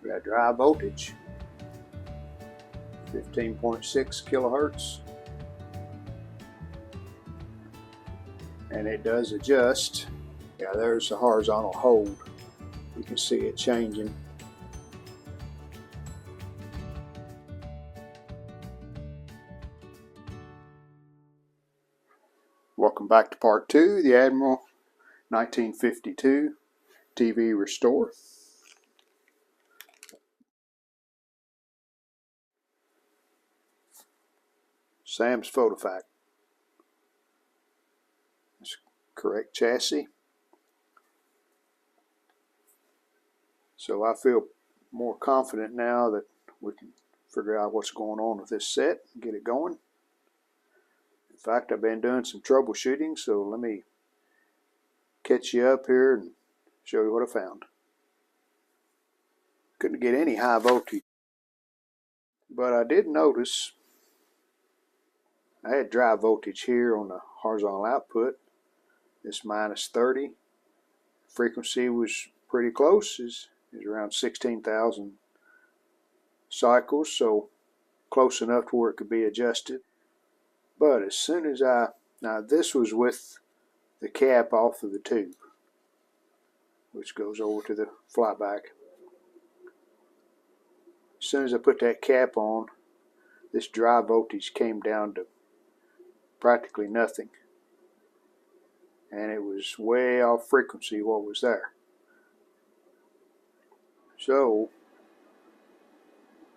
We got drive voltage, 15.6 kilohertz, and it does adjust. Yeah, there's the horizontal hold. You can see it changing. Welcome back to part 2, the Admiral 1952 TV restore. Sam's Photofac. That's correct chassis. So I feel more confident now that we can figure out what's going on with this set and get it going. In fact, I've been doing some troubleshooting, so let me catch you up here and show you what I found. Couldn't get any high voltage, but I did notice I had drive voltage here on the horizontal output. This -30. Frequency was pretty close, is around 16,000 cycles, so close enough to where it could be adjusted. But as soon as now this was with the cap off of the tube, which goes over to the flyback. As soon as I put that cap on, this drive voltage came down to practically nothing, and it was way off frequency what was there. So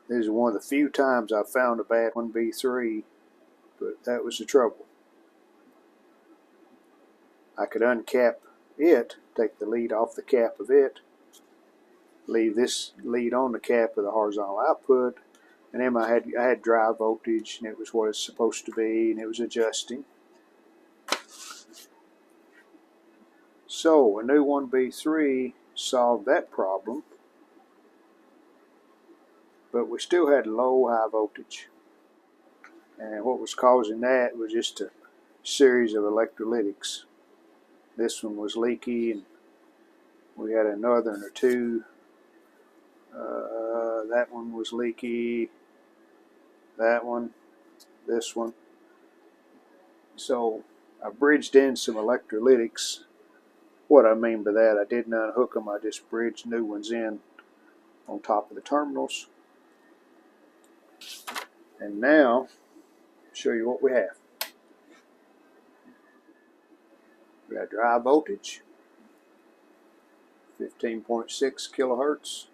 this is one of the few times I found a bad 1B3, but that was the trouble. I could uncap it, take the lead off the cap of it, leave this lead on the cap of the horizontal output, and then I had drive voltage, and it was what it's supposed to be, and it was adjusting. So a new 1B3 solved that problem, but we still had low high voltage, and what was causing that was just a series of electrolytics. This one was leaky, and we had another or two. That one was leaky, that one, this one. So I bridged in some electrolytics. What I mean by that, I didn't unhook them, I just bridged new ones in on top of the terminals. And now, I'll show you what we have. We got drive voltage, 15.6 kilohertz,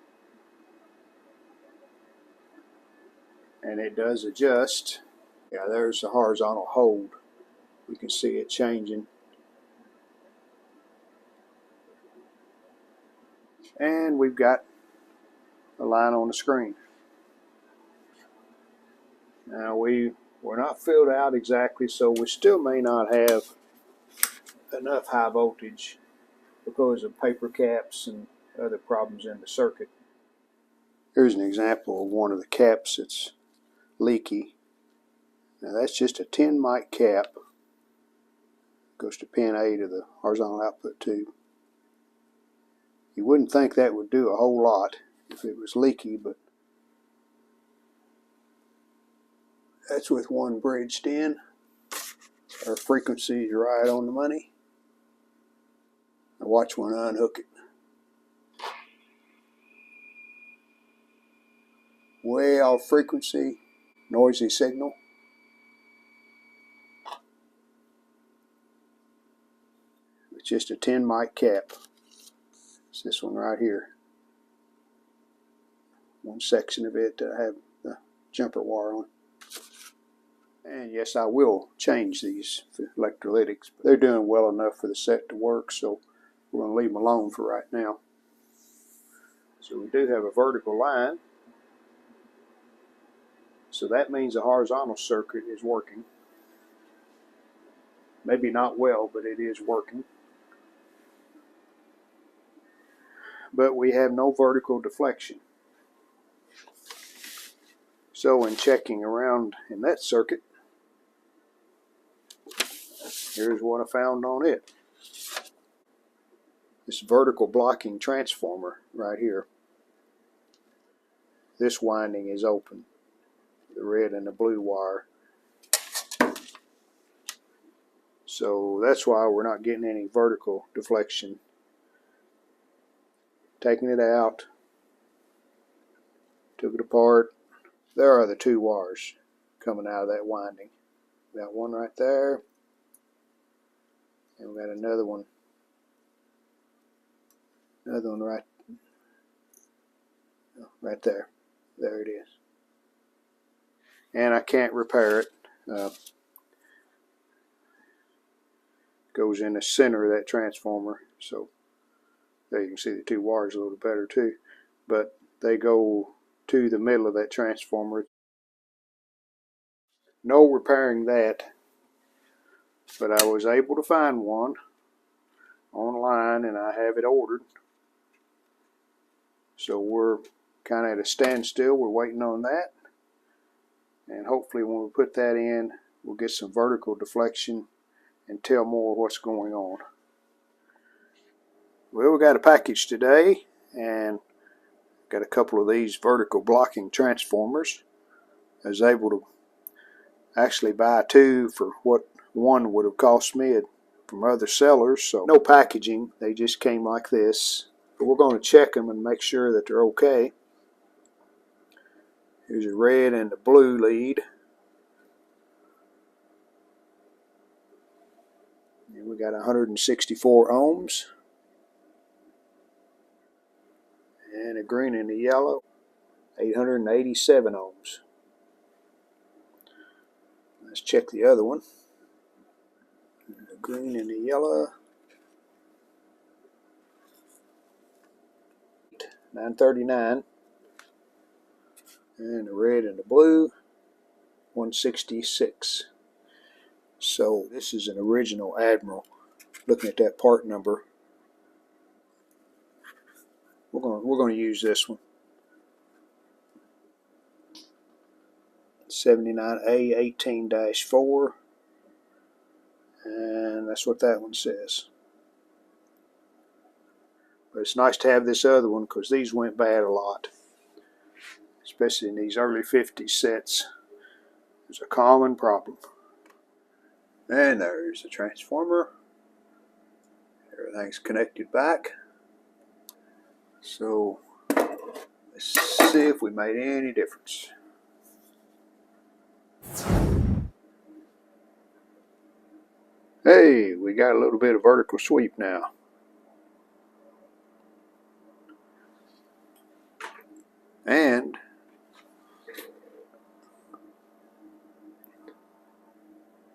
and it does adjust. Yeah, there's the horizontal hold. You can see it changing. And we've got a line on the screen. Now we're not filled out exactly, so we still may not have enough high voltage because of paper caps and other problems in the circuit. Here's an example of one of the caps that's leaky. Now that's just a 10 mic cap. Goes to pin 8 of the horizontal output tube. You wouldn't think that would do a whole lot if it was leaky, but that's with one bridged in. Our frequency is right on the money. Now watch when I unhook it. Way off frequency, noisy signal. It's just a 10 mic cap. It's this one right here. One section of it that I have the jumper wire on. And yes, I will change these electrolytics. They're doing well enough for the set to work, so we're going to leave them alone for right now. So we do have a vertical line. So that means the horizontal circuit is working. Maybe not well, but it is working. But we have no vertical deflection. So in checking around in that circuit, here's what I found on it. This vertical blocking transformer right here. this winding is open, the red and the blue wire. So that's why we're not getting any vertical deflection. Taking it out, took it apart. There are the two wires coming out of that winding. We got one right there, and we got another one right there. There it is. And I can't repair it. Goes in the center of that transformer, so there you can see the two wires a little better too, but they go to the middle of that transformer. No repairing that, but I was able to find one online and I have it ordered, so we're kind of at a standstill. We're waiting on that, and hopefully when we put that in, we'll get some vertical deflection and tell more what's going on. Well, we got a package today and got a couple of these vertical blocking transformers. I was able to actually buy two for what one would have cost me from other sellers, so no packaging, they just came like this. But we're going to check them and make sure that they're okay. Here's a red and a blue lead. And we got 164 ohms. And a green and a yellow, 887 ohms. Let's check the other one. The green and the yellow, 939. And the red and the blue, 166. So this is an original Admiral. Looking at that part number, we're going to use this one. 79A 18-4, and that's what that one says. But it's nice to have this other one because these went bad a lot, especially in these early 50s sets. It's a common problem. And there's the transformer. Everything's connected back. So let's see if we made any difference. Hey, we got a little bit of vertical sweep now. And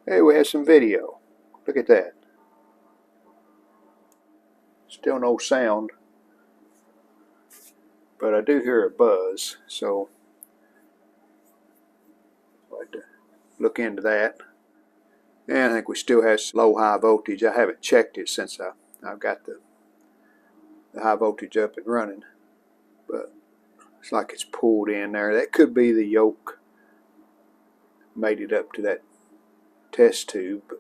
hey, we have some video. Look at that. Still no sound, but I do hear a buzz, so I'd like to look into that. And I think we still have low high voltage. I haven't checked it since I've got the high voltage up and running, but it's like it's pulled in there. That could be the yoke made it up to that test tube,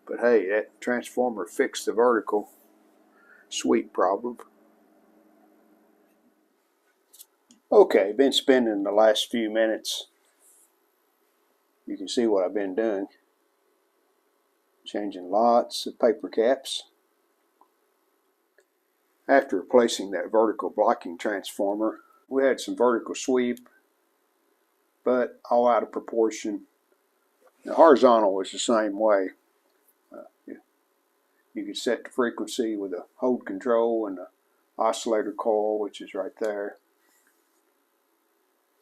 but hey, that transformer fixed the vertical sweep problem. Okay, been spending the last few minutes. You can see what I've been doing. Changing lots of paper caps. After replacing that vertical blocking transformer, we had some vertical sweep, but all out of proportion. The horizontal was the same way. You could set the frequency with a hold control and the oscillator coil, which is right there.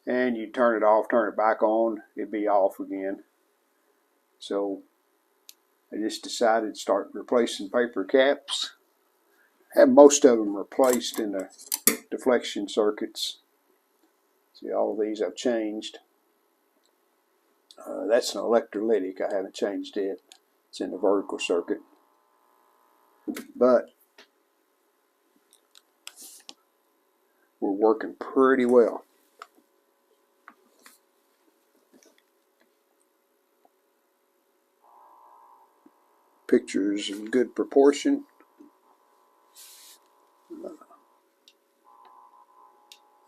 And you turn it off, turn it back on, it'd be off again. So I just decided to start replacing paper caps. Have most of them replaced in the deflection circuits. See, all of these I've changed. That's an electrolytic. I haven't changed it. It's in the vertical circuit. But we're working pretty well. Pictures in good proportion.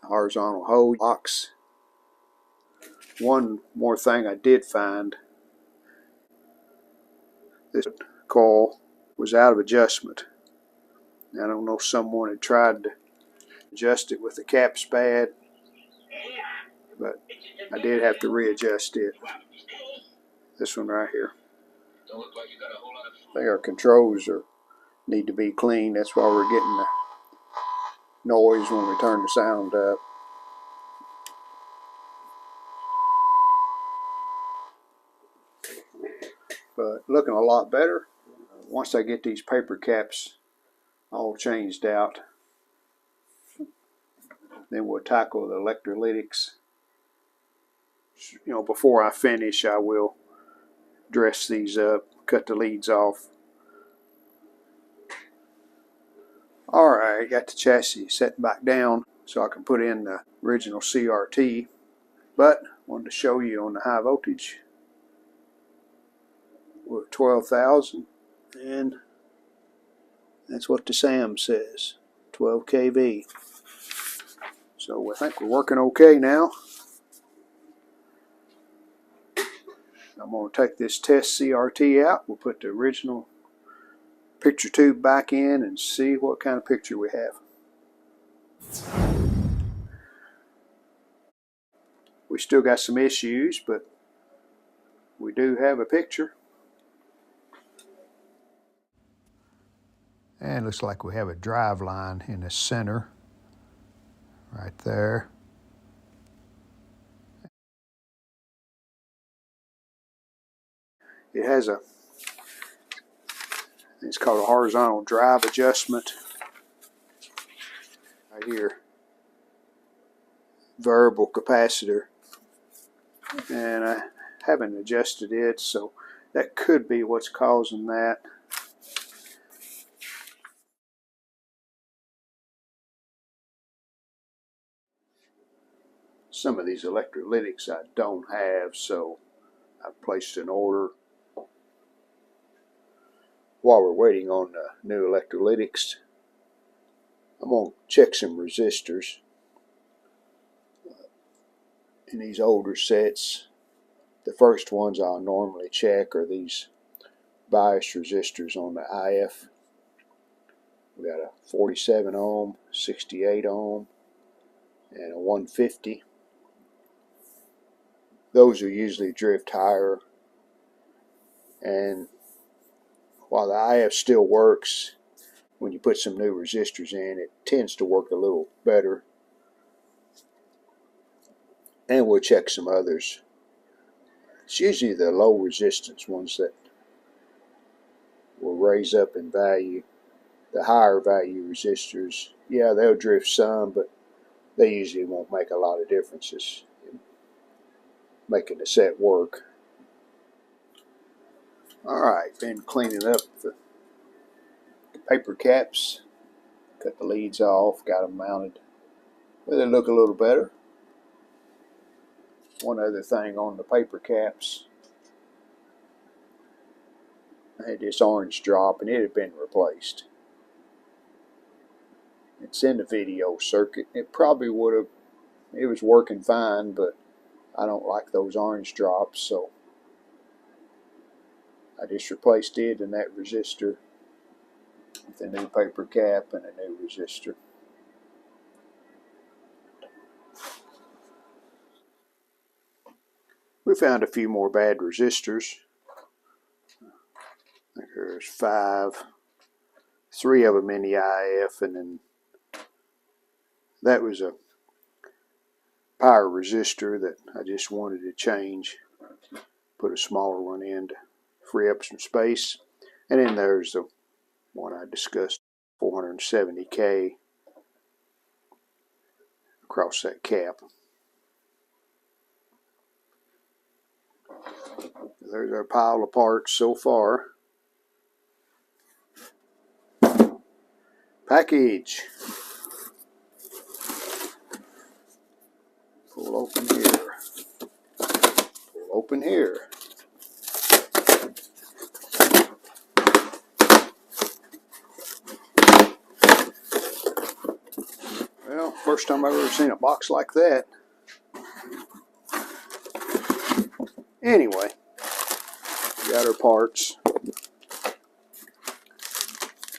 horizontal hose box. One more thing I did find, this coil was out of adjustment. I don't know if someone had tried to adjust it with the caps pad, but I did have to readjust it. This one right here. I think our controls need to be clean. That's why we're getting the noise when we turn the sound up. But looking a lot better. Once I get these paper caps all changed out, then we'll tackle the electrolytics. You know, before I finish, I will dress these up, cut the leads off. Alright, got the chassis set back down so I can put in the original CRT, but wanted to show you on the high voltage. We're at 12,000, and that's what the SAM says, 12 kV. So I think we're working okay now. I'm going to take this test CRT out. We'll put the original picture tube back in and see what kind of picture we have. We still got some issues, but we do have a picture. And it looks like we have a drive line in the center, right there. It has it's called a horizontal drive adjustment. Right here. Variable capacitor. And I haven't adjusted it, so that could be what's causing that. Some of these electrolytics I don't have, so I've placed an order. While we're waiting on the new electrolytics, I'm going to check some resistors. In these older sets, the first ones I'll normally check are these bias resistors on the IF. We got a 47 ohm, 68 ohm, and a 150. Those are usually drift higher, and while the IF still works, when you put some new resistors in, it tends to work a little better. And we'll check some others. It's usually the low resistance ones that will raise up in value. The higher value resistors, yeah, they'll drift some, but they usually won't make a lot of differences in making the set work. Alright, been cleaning up the paper caps, cut the leads off, got them mounted. Well, they look a little better. One other thing on the paper caps, I had this orange drop and it had been replaced. It's in the video circuit. It probably would have, it was working fine, but I don't like those orange drops, so I just replaced it and that resistor with a new paper cap and a new resistor. We found a few more bad resistors. I think there's 5, 3 of them in the IF, and then that was a power resistor that I just wanted to change. Put a smaller one in to free up some space. And then there's the one I discussed, 470K across that cap. There's our pile of parts so far. Package. Pull open here. Pull open here. Well, First time I've ever seen a box like that. Anyway, got our parts.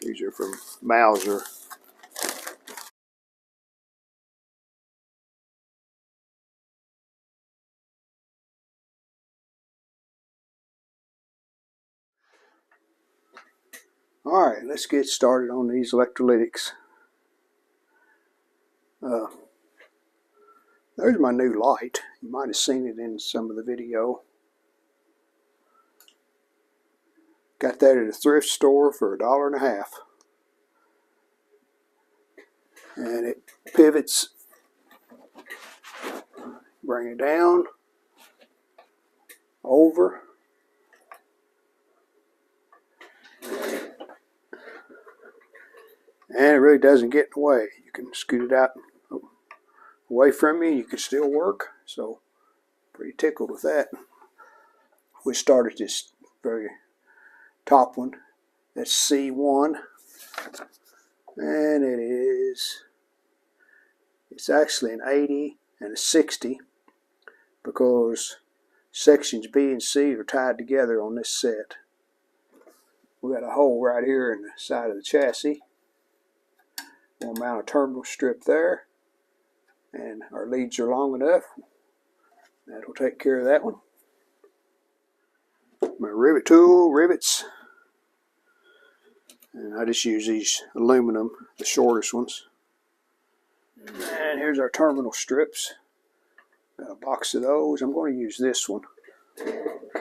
These are from Mauser. Alright, let's get started on these electrolytics. There's my new light. You might have seen it in some of the video. Got that at a thrift store for $1.50. And it pivots. Bring it down, over, and it really doesn't get in the way. You can scoot it out away from you, you can still work. So pretty tickled with that. We started this very top one. That's C1, and it's actually an 80 and a 60 because sections B and C are tied together on this set. We got a hole right here in the side of the chassis. We'll mount a terminal strip there, and our leads are long enough. That'll take care of that one. My rivet tool, rivets, and I just use these aluminum, the shortest ones. And here's our terminal strips. Got a box of those. I'm going to use this one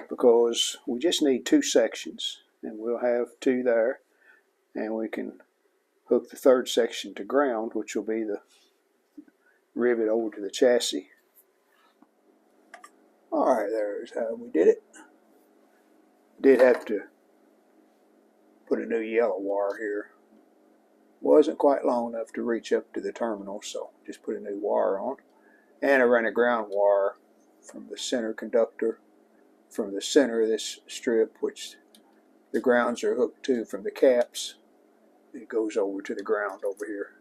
because we just need 2 sections, and we'll have 2 there, and we can hook the 3rd section to ground, which will be the rivet over to the chassis. Alright, there's how we did it. Did have to put a new yellow wire here. Wasn't quite long enough to reach up to the terminal, so just put a new wire on. And I ran a ground wire from the center conductor, from the center of this strip, which the grounds are hooked to from the caps. It goes over to the ground over here.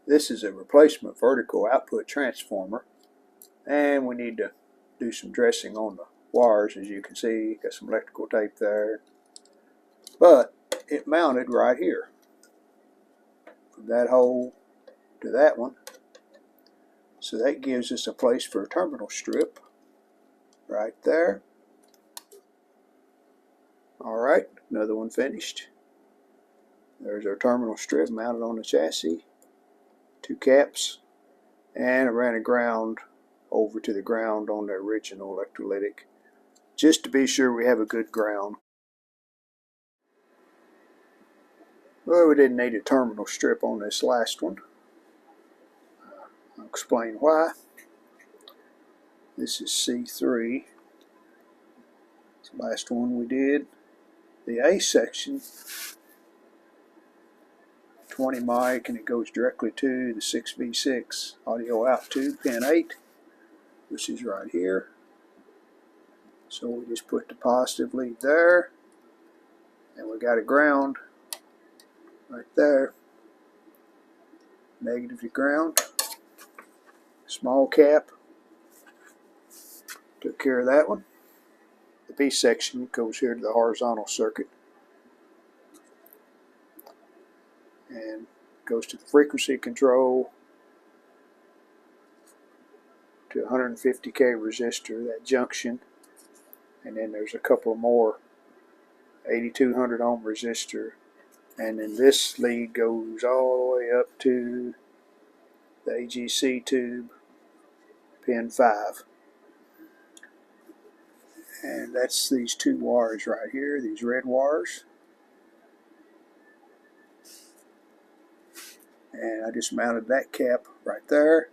This is a replacement vertical output transformer, and we need to do some dressing on the wires. As you can see, got some electrical tape there, but it mounted right here from that hole to that one, so that gives us a place for a terminal strip right there. Alright, another one finished. There's our terminal strip mounted on the chassis, 2 caps, and I ran a ground over to the ground on the original electrolytic, just to be sure we have a good ground. Well, we didn't need a terminal strip on this last one. I'll explain why. This is C3. It's the last one we did. The A section, 20 mic, and it goes directly to the 6V6 audio out tube, pin 8, which is right here. So we just put the positive lead there, and we got a ground right there. Negative to ground. Small cap. Took care of that one. The B section goes here to the horizontal circuit and goes to the frequency control, to 150K resistor, that junction, and then there's a couple more 8200 ohm resistor, and then this lead goes all the way up to the AGC tube, pin 5. And that's these 2 wires right here, these red wires. And I just mounted that cap right there,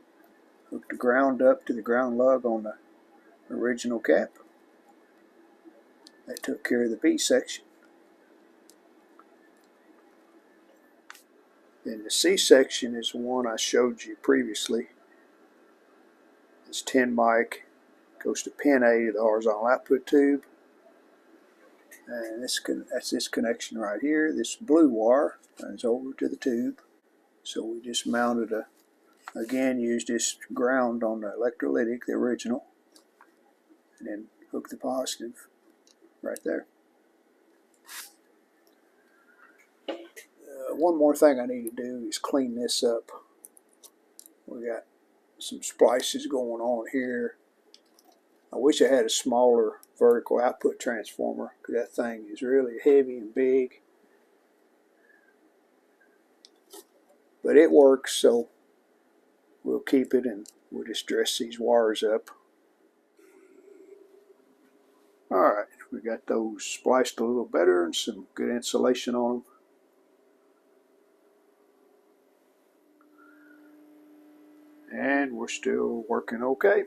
hooked the ground up to the ground lug on the original cap. That took care of the B section. Then the C section is the one I showed you previously. It's 10 mic, goes to pin 8 of the horizontal output tube. And that's this connection right here. This blue wire runs over to the tube. So we just mounted again, used this ground on the electrolytic, the original, and then hook the positive right there. One more thing I need to do is clean this up. We got some splices going on here. I wish I had a smaller vertical output transformer, because that thing is really heavy and big. But it works, so we'll keep it, and we'll just dress these wires up. Alright, we got those spliced a little better and some good insulation on them. And we're still working okay.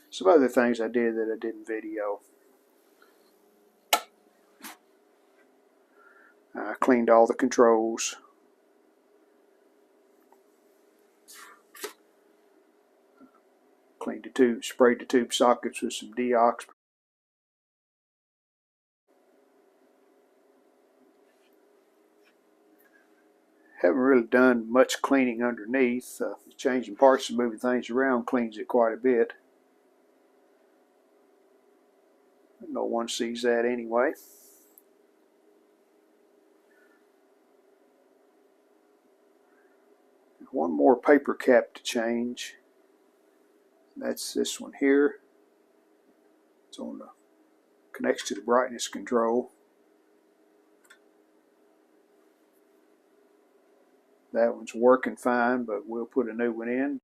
Some other things I did that I didn't video. I cleaned all the controls. Cleaned the tube, sprayed the tube sockets with some deox. Haven't really done much cleaning underneath. Changing parts and moving things around cleans it quite a bit. No one sees that anyway. One more paper cap to change. That's this one here. It's on the connects to the brightness control. That one's working fine, but we'll put a new one in.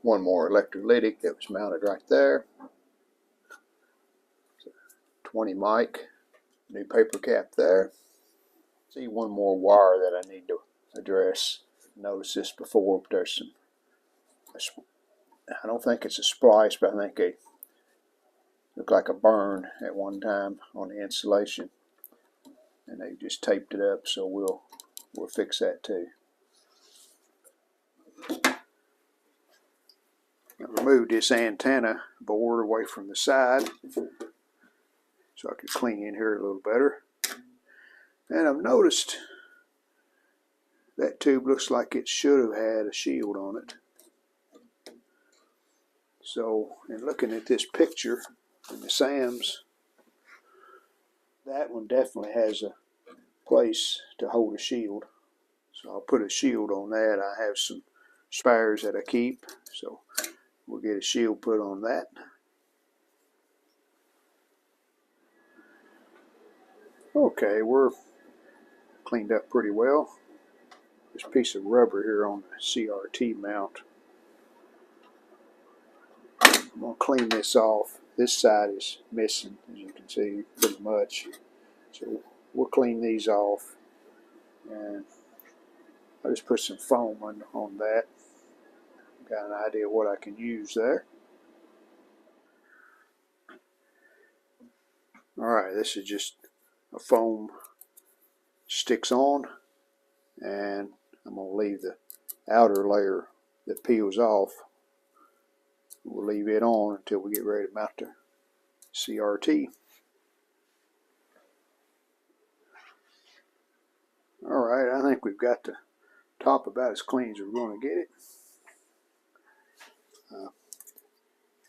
One more electrolytic that was mounted right there. 20 mic, new paper cap there. See one more wire that I need to address. Noticed this before, but there's some, I don't think it's a splice, but I think it looked like a burn at one time on the insulation. And they just taped it up, so we'll fix that too. I removed this antenna board away from the side so I could clean in here a little better. And I've noticed that tube looks like it should have had a shield on it. So, in looking at this picture in the SAMs, that one definitely has a place to hold a shield. So I'll put a shield on that. I have some spares that I keep, so we'll get a shield put on that. Okay, we're cleaned up pretty well. This piece of rubber here on the CRT mount. I'm going to clean this off. This side is missing, as you can see, pretty much. So we'll clean these off. And I'll just put some foam on that. Got an idea what I can use there. Alright, this is just a foam sticks on, and I'm going to leave the outer layer that peels off. We'll leave it on until we get ready to mount the CRT. Alright, I think we've got the top about as clean as we're going to get it.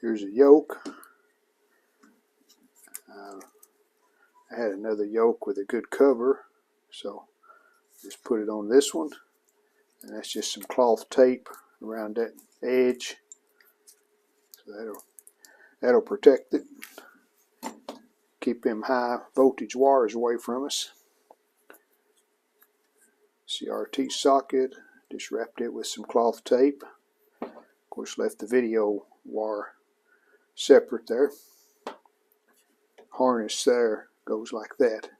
Here's a yoke. I had another yoke with a good cover, so just put it on this one, and that's just some cloth tape around that edge, so that'll protect it, keep them high voltage wires away from us. CRT socket, just wrapped it with some cloth tape. Of course, left the video wire separate there. Harness there goes like that.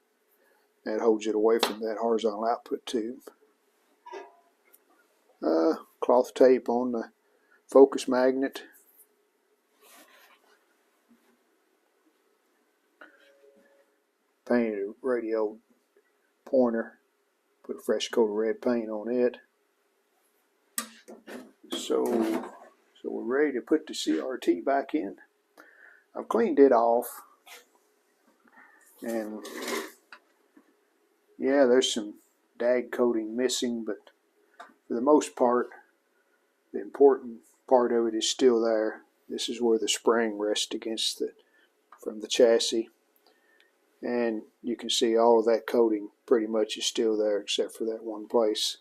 That holds it away from that horizontal output tube. Cloth tape on the focus magnet. Painted a radio pointer. Put a fresh coat of red paint on it. So we're ready to put the CRT back in. I've cleaned it off, and yeah, there's some dag coating missing, but for the most part, the important part of it is still there. This is where the spring rests against from the chassis, and you can see all of that coating pretty much is still there except for that one place.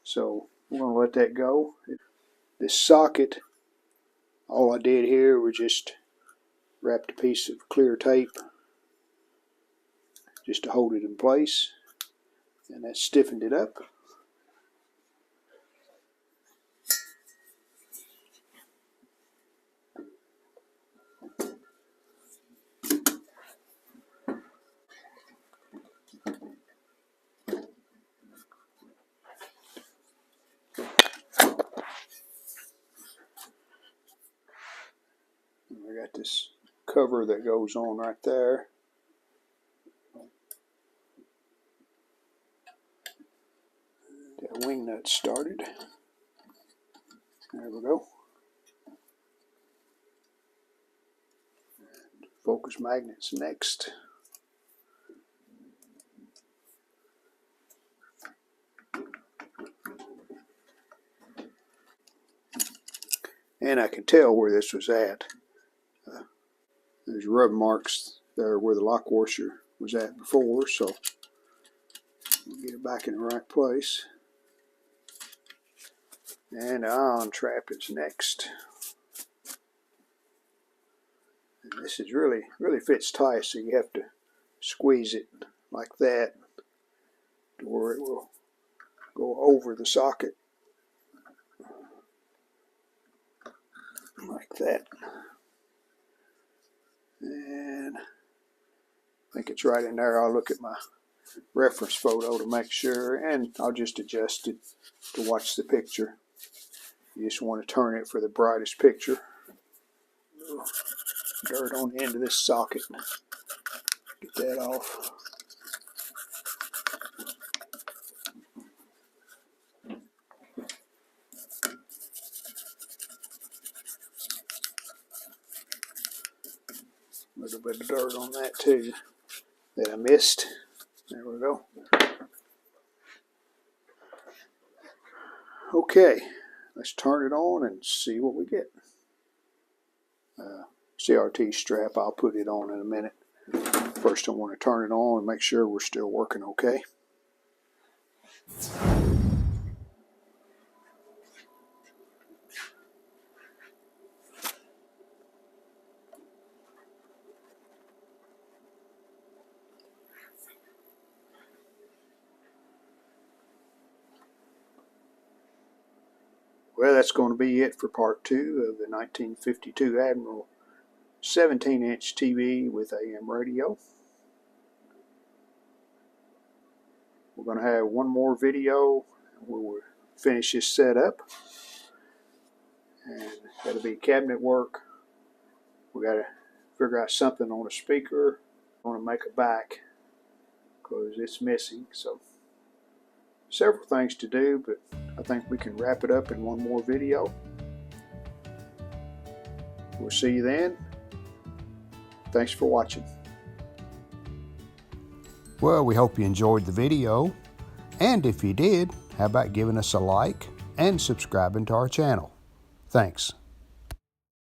So we're going to let that go. This socket, all I did here was just wrapped a piece of clear tape just to hold it in place, and that stiffened it up. I got this cover that goes on right there. That wing nut started. There we go. Focus magnets next. And I can tell where this was at. There's rub marks there where the lock washer was at before, so we'll get it back in the right place. And the ion trap is next. And this is really fits tight, so you have to squeeze it like that to where it will go over the socket. Like that. And I think it's right in there. I'll look at my reference photo to make sure, and I'll just adjust it to watch the picture. You just want to turn it for the brightest picture. Dirt on the end of this socket. Get that off. A little bit of dirt on that too that I missed. There we go. Okay, let's turn it on and see what we get. CRT strap, I'll put it on in a minute. First I want to turn it on and make sure we're still working okay. Well, that's going to be it for part 2 of the 1952 Admiral 17-inch TV with AM radio. We're going to have one more video where we'll finish this setup, and that'll be cabinet work. We got to figure out something on a speaker. I want to make a back because it's missing. So several things to do, but I think we can wrap it up in one more video. We'll see you then. Thanks for watching. Well, we hope you enjoyed the video, and if you did, how about giving us a like and subscribing to our channel. Thanks.